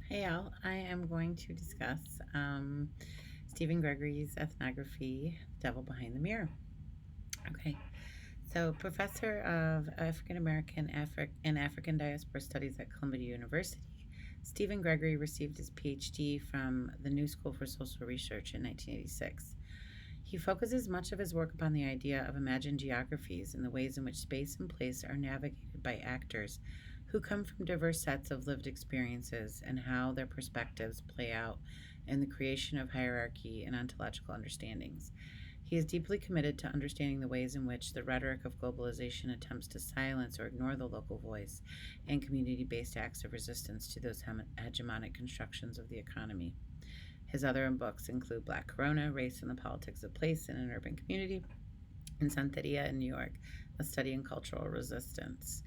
Hey Al, I am going to discuss Stephen Gregory's ethnography, Devil Behind the Mirror. Okay, so professor of African American and African diaspora studies at Columbia University, Stephen Gregory received his PhD from the New School for Social Research in 1986. He focuses much of his work upon the idea of imagined geographies and the ways in which space and place are navigated by actors who come from diverse sets of lived experiences and how their perspectives play out in the creation of hierarchy and ontological understandings. He is deeply committed to understanding the ways in which the rhetoric of globalization attempts to silence or ignore the local voice and community based acts of resistance to those hegemonic constructions of the economy. His other books include Black Corona, Race and the Politics of Place in an Urban Community, and Santeria in New York, A Study in Cultural Resistance.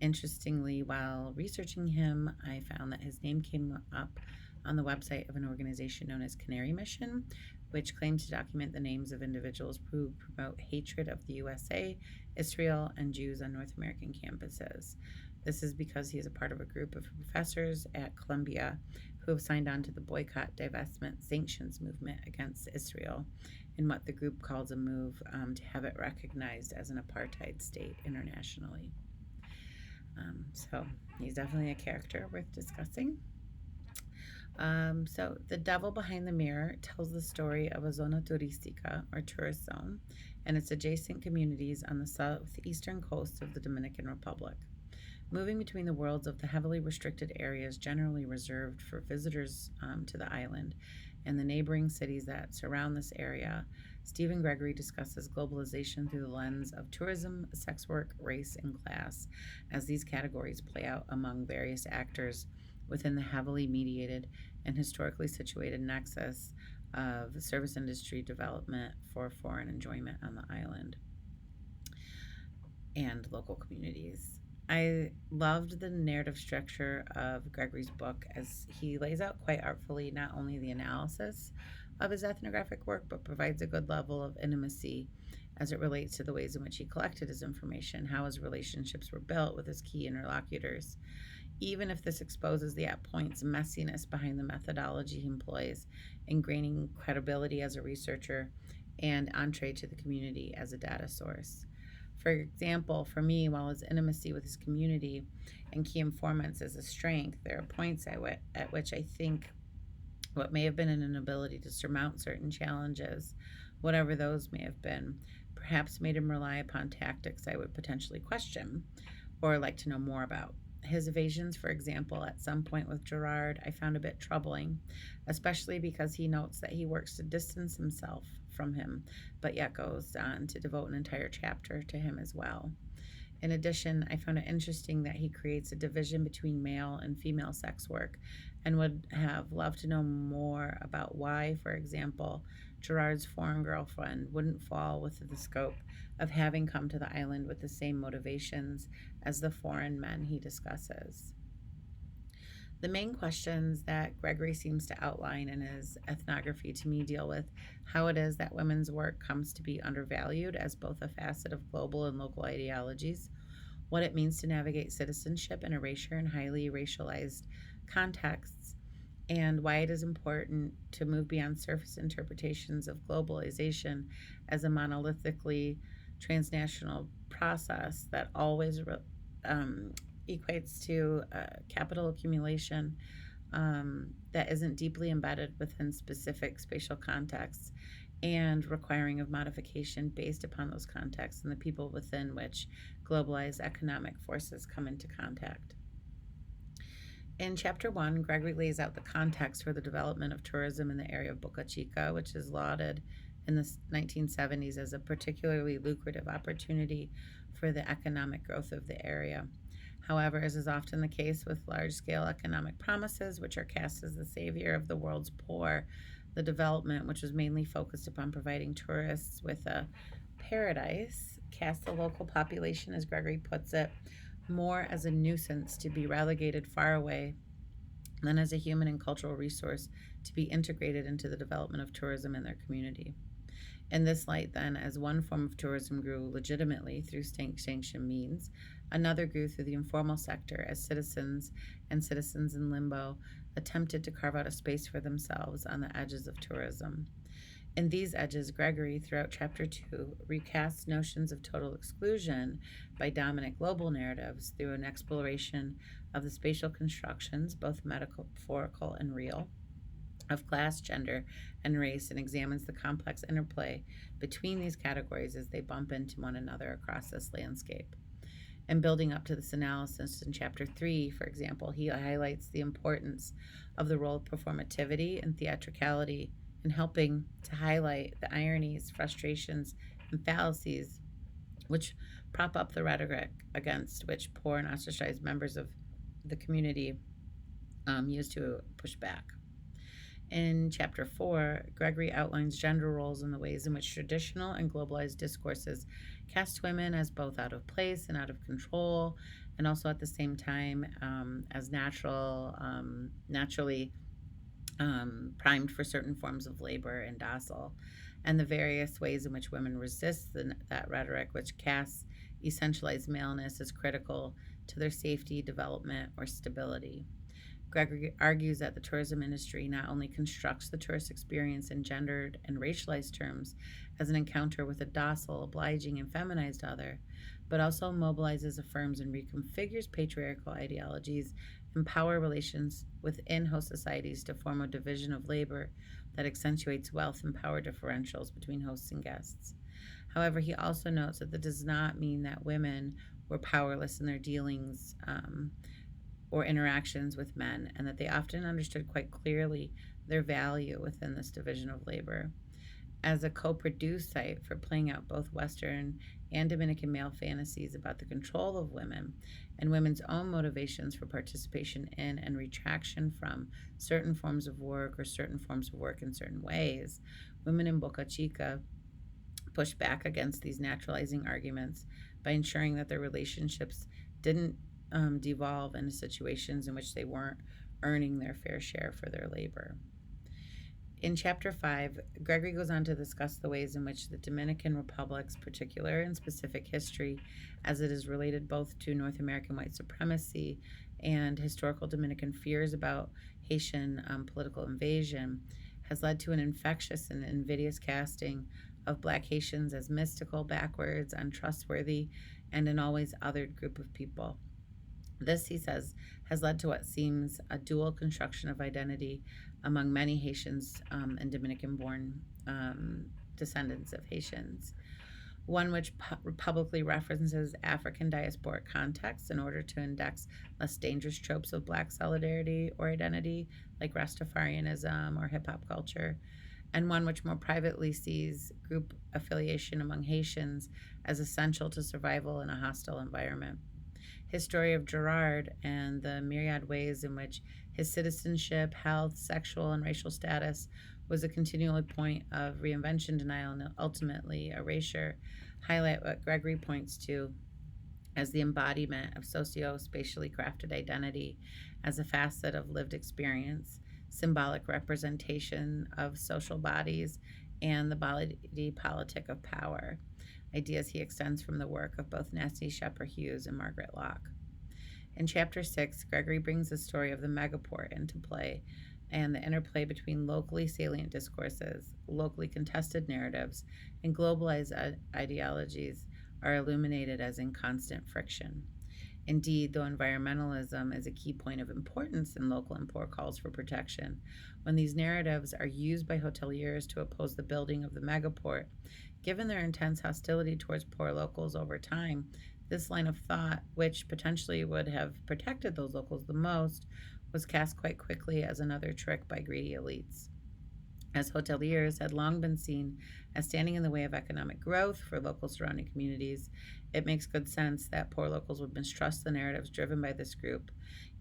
Interestingly, while researching him, I found that his name came up on the website of an organization known as Canary Mission, which claims to document the names of individuals who promote hatred of the USA, Israel, and Jews on North American campuses. This is because he is a part of a group of professors at Columbia who have signed on to the boycott, divestment, sanctions movement against Israel in what the group calls a move to have it recognized as an apartheid state internationally. So he's definitely a character worth discussing. So, The Devil Behind the Mirror tells the story of a zona turística, or tourist zone, and its adjacent communities on the southeastern coast of the Dominican Republic. Moving between the worlds of the heavily restricted areas generally reserved for visitors to the island and the neighboring cities that surround this area, Stephen Gregory discusses globalization through the lens of tourism, sex work, race, and class, as these categories play out among various actors within the heavily mediated and historically situated nexus of service industry development for foreign enjoyment on the island and local communities. I loved the narrative structure of Gregory's book as he lays out quite artfully not only the analysis of his ethnographic work, but provides a good level of intimacy as it relates to the ways in which he collected his information, how his relationships were built with his key interlocutors, even if this exposes the at points messiness behind the methodology he employs in gaining credibility as a researcher and entree to the community as a data source. For example, for me, while his intimacy with his community and key informants is a strength, there are points at which I think what may have been an inability to surmount certain challenges, whatever those may have been, perhaps made him rely upon tactics I would potentially question or like to know more about. His evasions, for example, at some point with Gerard, I found a bit troubling, especially because he notes that he works to distance himself from him, but yet goes on to devote an entire chapter to him as well. In addition, I found it interesting that he creates a division between male and female sex work and would have loved to know more about why, for example, Gerard's foreign girlfriend wouldn't fall within the scope of having come to the island with the same motivations as the foreign men he discusses. The main questions that Gregory seems to outline in his ethnography to me deal with how it is that women's work comes to be undervalued as both a facet of global and local ideologies, what it means to navigate citizenship in erasure and highly racialized contexts, and why it is important to move beyond surface interpretations of globalization as a monolithically transnational process that always um, equates to capital accumulation that isn't deeply embedded within specific spatial contexts and requiring of modification based upon those contexts and the people within which globalized economic forces come into contact. In Chapter 1, Gregory lays out the context for the development of tourism in the area of Boca Chica, which is lauded in the 1970s as a particularly lucrative opportunity for the economic growth of the area. However, as is often the case with large scale economic promises, which are cast as the savior of the world's poor, the development, which was mainly focused upon providing tourists with a paradise, cast the local population, as Gregory puts it, more as a nuisance to be relegated far away than as a human and cultural resource to be integrated into the development of tourism in their community. In this light, then, as one form of tourism grew legitimately through sanctioned means, Another grew through the informal sector as citizens and citizens in limbo attempted to carve out a space for themselves on the edges of tourism. In these edges, Gregory, throughout chapter 2, recasts notions of total exclusion by dominant global narratives through an exploration of the spatial constructions, both metaphorical and real, of class, gender, and race, and examines the complex interplay between these categories as they bump into one another across this landscape. And building up to this analysis in chapter 3, for example, he highlights the importance of the role of performativity and theatricality in helping to highlight the ironies, frustrations, and fallacies which prop up the rhetoric against which poor and ostracized members of the community use to push back. In chapter 4, Gregory outlines gender roles and the ways in which traditional and globalized discourses cast women as both out of place and out of control, and also at the same time as naturally primed for certain forms of labor and docile, and the various ways in which women resist that rhetoric, which casts essentialized maleness as critical to their safety, development, or stability. Gregory argues that the tourism industry not only constructs the tourist experience in gendered and racialized terms as an encounter with a docile, obliging, and feminized other, but also mobilizes, affirms, and reconfigures patriarchal ideologies and power relations within host societies to form a division of labor that accentuates wealth and power differentials between hosts and guests. However, he also notes that that does not mean that women were powerless in their dealings or interactions with men, and that they often understood quite clearly their value within this division of labor. As a co produced site for playing out both Western and Dominican male fantasies about the control of women and women's own motivations for participation in and retraction from certain forms of work or certain forms of work in certain ways, women in Boca Chica push back against these naturalizing arguments by ensuring that their relationships didn't devolve into situations in which they weren't earning their fair share for their labor. In chapter 5, Gregory goes on to discuss the ways in which the Dominican Republic's particular and specific history, as it is related both to North American white supremacy and historical Dominican fears about Haitian political invasion, has led to an infectious and invidious casting of Black Haitians as mystical, backwards, untrustworthy, and an always othered group of people. This, he says, has led to what seems a dual construction of identity among many Haitians and Dominican born descendants of Haitians. One which publicly references African diasporic contexts in order to index less dangerous tropes of Black solidarity or identity, like Rastafarianism or hip hop culture, and one which more privately sees group affiliation among Haitians as essential to survival in a hostile environment. His story of Gerard and the myriad ways in which his citizenship, health, sexual, and racial status was a continual point of reinvention, denial, and ultimately erasure highlight what Gregory points to as the embodiment of socio-spatially crafted identity as a facet of lived experience, symbolic representation of social bodies, and the body politic of power, ideas he extends from the work of both Nancy Shepherd Hughes and Margaret Locke. In chapter 6, Gregory brings the story of the megaport into play and the interplay between locally salient discourses, locally contested narratives, and globalized ideologies are illuminated as in constant friction. Indeed, though environmentalism is a key point of importance in local and poor calls for protection, when these narratives are used by hoteliers to oppose the building of the megaport, given their intense hostility towards poor locals over time, this line of thought, which potentially would have protected those locals the most, was cast quite quickly as another trick by greedy elites. As hoteliers had long been seen as standing in the way of economic growth for local surrounding communities, it makes good sense that poor locals would mistrust the narratives driven by this group,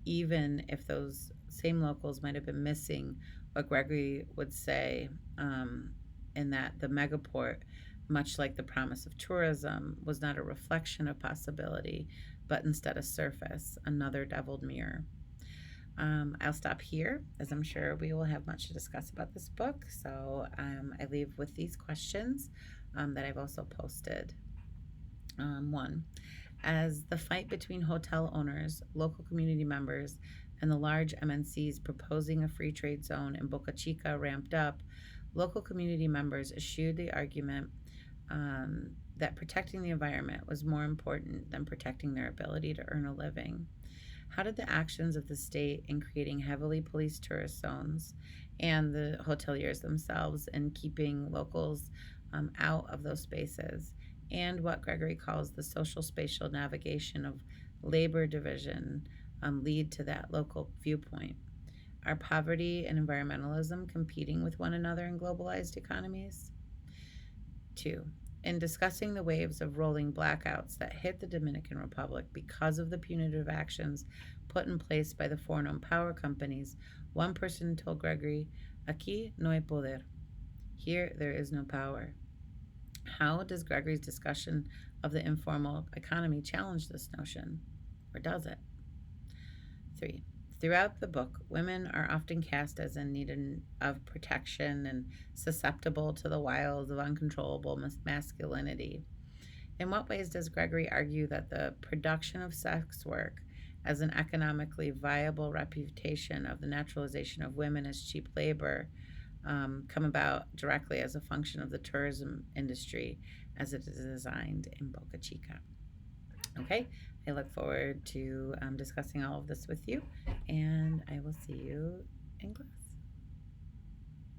even if those same locals might have been missing what Gregory would say in that the megaport, much like the promise of tourism, was not a reflection of possibility, but instead a surface, another deviled mirror. I'll stop here, as I'm sure we will have much to discuss about this book. So I leave with these questions that I've also posted. One, As the fight between hotel owners, local community members, and the large MNCs proposing a free trade zone in Boca Chica ramped up, local community members eschewed the argument that protecting the environment was more important than protecting their ability to earn a living. How did the actions of the state in creating heavily policed tourist zones and the hoteliers themselves in keeping locals out of those spaces, and what Gregory calls the social spatial navigation of labor division, lead to that local viewpoint? Are poverty and environmentalism competing with one another in globalized economies? Two, in discussing the waves of rolling blackouts that hit the Dominican Republic because of the punitive actions put in place by the foreign-owned power companies, one person told Gregory, "Aquí no hay poder." Here, there is no power. How does Gregory's discussion of the informal economy challenge this notion? Or does it? Three, throughout the book, women are often cast as in need of protection and susceptible to the wiles of uncontrollable masculinity. In what ways does Gregory argue that the production of sex work as an economically viable reputation of the naturalization of women as cheap labor come about directly as a function of the tourism industry as it is designed in Boca Chica? Okay, I look forward to discussing all of this with you, and I will see you in class.